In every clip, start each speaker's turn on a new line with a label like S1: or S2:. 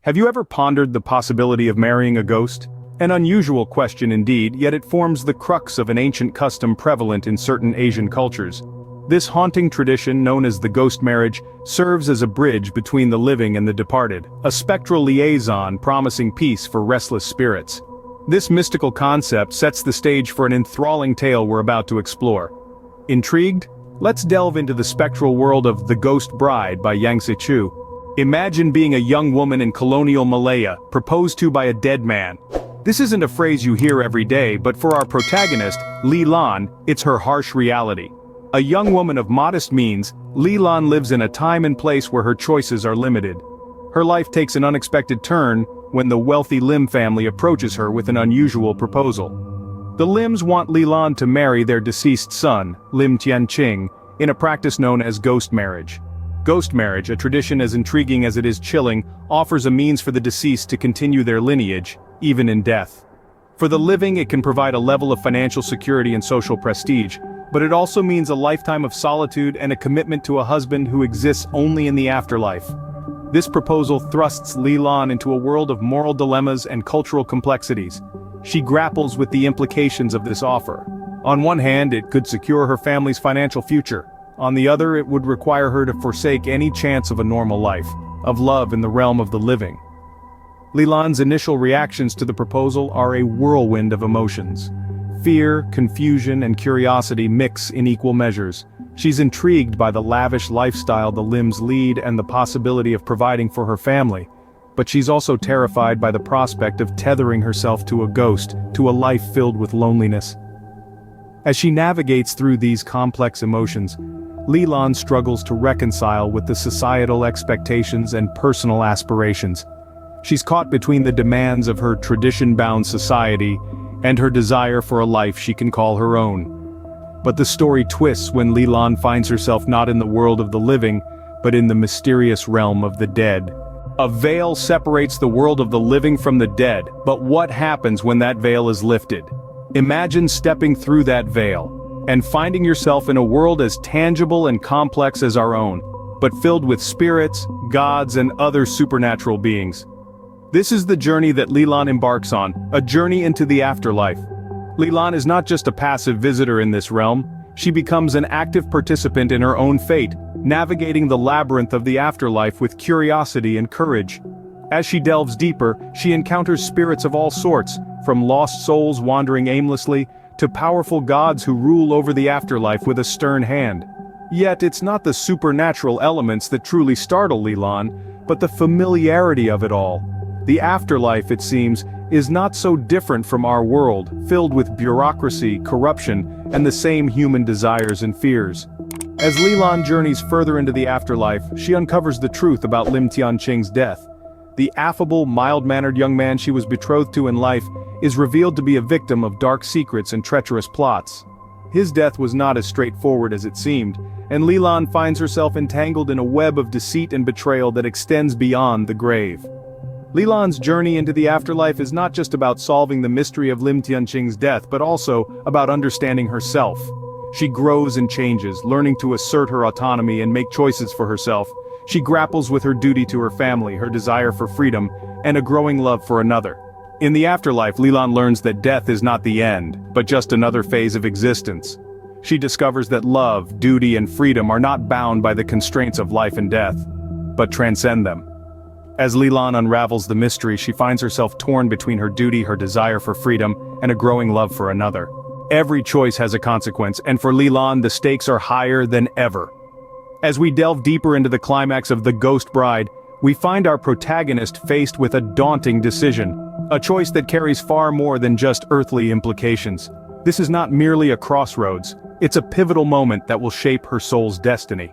S1: Have you ever pondered the possibility of marrying a ghost? An unusual question indeed, yet it forms the crux of an ancient custom prevalent in certain Asian cultures. This haunting tradition, known as the ghost marriage, serves as a bridge between the living and the departed, a spectral liaison promising peace for restless spirits. This mystical concept sets the stage for an enthralling tale we're about to explore. Intrigued? Let's delve into the spectral world of The Ghost Bride by Yangsze Choo. Imagine being a young woman in colonial Malaya, proposed to by a dead man. This isn't a phrase you hear every day, but for our protagonist, Li Lan, it's her harsh reality. A young woman of modest means, Li Lan lives in a time and place where her choices are limited. Her life takes an unexpected turn when the wealthy Lim family approaches her with an unusual proposal. The Lims want Li Lan to marry their deceased son, Lim Tianqing, in a practice known as ghost marriage. Ghost marriage, a tradition as intriguing as it is chilling, offers a means for the deceased to continue their lineage, even in death. For the living, it can provide a level of financial security and social prestige, but it also means a lifetime of solitude and a commitment to a husband who exists only in the afterlife. This proposal thrusts Li Lan into a world of moral dilemmas and cultural complexities. She grapples with the implications of this offer. On one hand, it could secure her family's financial future. On the other, it would require her to forsake any chance of a normal life, of love in the realm of the living. Li Lan's initial reactions to the proposal are a whirlwind of emotions. Fear, confusion, and curiosity mix in equal measures. She's intrigued by the lavish lifestyle the Lims lead and the possibility of providing for her family. But she's also terrified by the prospect of tethering herself to a ghost, to a life filled with loneliness. As she navigates through these complex emotions, Li Lan struggles to reconcile with the societal expectations and personal aspirations. She's caught between the demands of her tradition-bound society and her desire for a life she can call her own. But the story twists when Li Lan finds herself not in the world of the living, but in the mysterious realm of the dead. A veil separates the world of the living from the dead, but what happens when that veil is lifted? Imagine stepping through that veil and finding yourself in a world as tangible and complex as our own, but filled with spirits, gods, and other supernatural beings. This is the journey that Li Lan embarks on, a journey into the afterlife. Li Lan is not just a passive visitor in this realm, she becomes an active participant in her own fate, navigating the labyrinth of the afterlife with curiosity and courage. As she delves deeper, she encounters spirits of all sorts, from lost souls wandering aimlessly, to powerful gods who rule over the afterlife with a stern hand. Yet it's not the supernatural elements that truly startle Li Lan, but the familiarity of it all. The afterlife, it seems, is not so different from our world, filled with bureaucracy, corruption, and the same human desires and fears. As Li Lan journeys further into the afterlife, she uncovers the truth about Lim Tianqing's death. The affable, mild-mannered young man she was betrothed to in life is revealed to be a victim of dark secrets and treacherous plots. His death was not as straightforward as it seemed, and Li Lan finds herself entangled in a web of deceit and betrayal that extends beyond the grave. Li Lan's journey into the afterlife is not just about solving the mystery of Lim Tianqing's death, but also about understanding herself. She grows and changes, learning to assert her autonomy and make choices for herself. She grapples with her duty to her family, her desire for freedom, and a growing love for another. In the afterlife, Li Lan learns that death is not the end, but just another phase of existence. She discovers that love, duty, and freedom are not bound by the constraints of life and death, but transcend them. As Li Lan unravels the mystery, she finds herself torn between her duty, her desire for freedom, and a growing love for another. Every choice has a consequence, and for Li Lan, the stakes are higher than ever. As we delve deeper into the climax of The Ghost Bride, we find our protagonist faced with a daunting decision, a choice that carries far more than just earthly implications. This is not merely a crossroads, it's a pivotal moment that will shape her soul's destiny.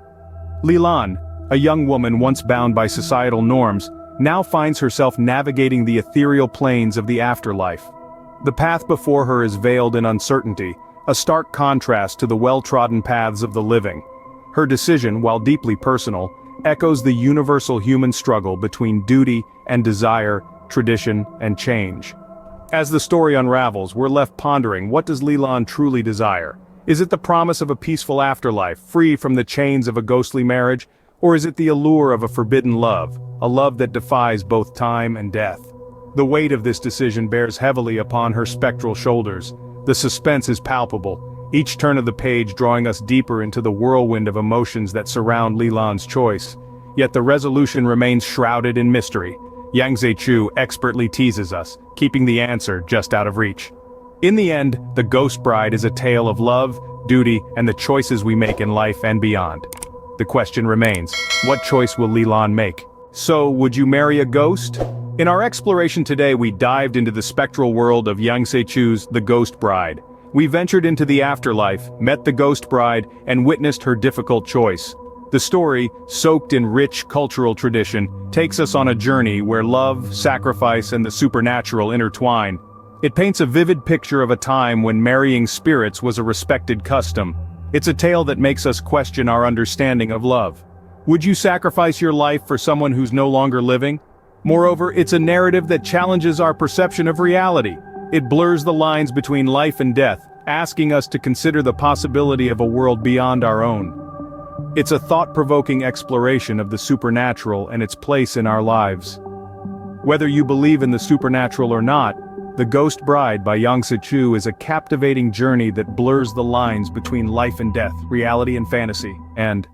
S1: Li Lan, a young woman once bound by societal norms, now finds herself navigating the ethereal planes of the afterlife. The path before her is veiled in uncertainty, a stark contrast to the well-trodden paths of the living. Her decision, while deeply personal, echoes the universal human struggle between duty and desire, tradition and change. As the story unravels, we're left pondering, what does Li Lan truly desire? Is it the promise of a peaceful afterlife, free from the chains of a ghostly marriage? Or is it the allure of a forbidden love, a love that defies both time and death. The weight of this decision bears heavily upon her spectral shoulders. The suspense is palpable, each turn of the page drawing us deeper into the whirlwind of emotions that surround Li Lan's choice. Yet the resolution remains shrouded in mystery. Yangsze Choo expertly teases us, keeping the answer just out of reach. In the end, The Ghost Bride is a tale of love, duty, and the choices we make in life and beyond. The question remains, what choice will Li Lan make? So, would you marry a ghost? In our exploration today, we dived into the spectral world of Yangsze Choo's The Ghost Bride. We ventured into the afterlife, met the Ghost Bride, and witnessed her difficult choice. The story, soaked in rich cultural tradition, takes us on a journey where love, sacrifice, and the supernatural intertwine. It paints a vivid picture of a time when marrying spirits was a respected custom. It's a tale that makes us question our understanding of love. Would you sacrifice your life for someone who's no longer living? Moreover, it's a narrative that challenges our perception of reality. It blurs the lines between life and death, asking us to consider the possibility of a world beyond our own. It's a thought-provoking exploration of the supernatural and its place in our lives. Whether you believe in the supernatural or not, The Ghost Bride by Yangsze Choo is a captivating journey that blurs the lines between life and death, reality and fantasy, and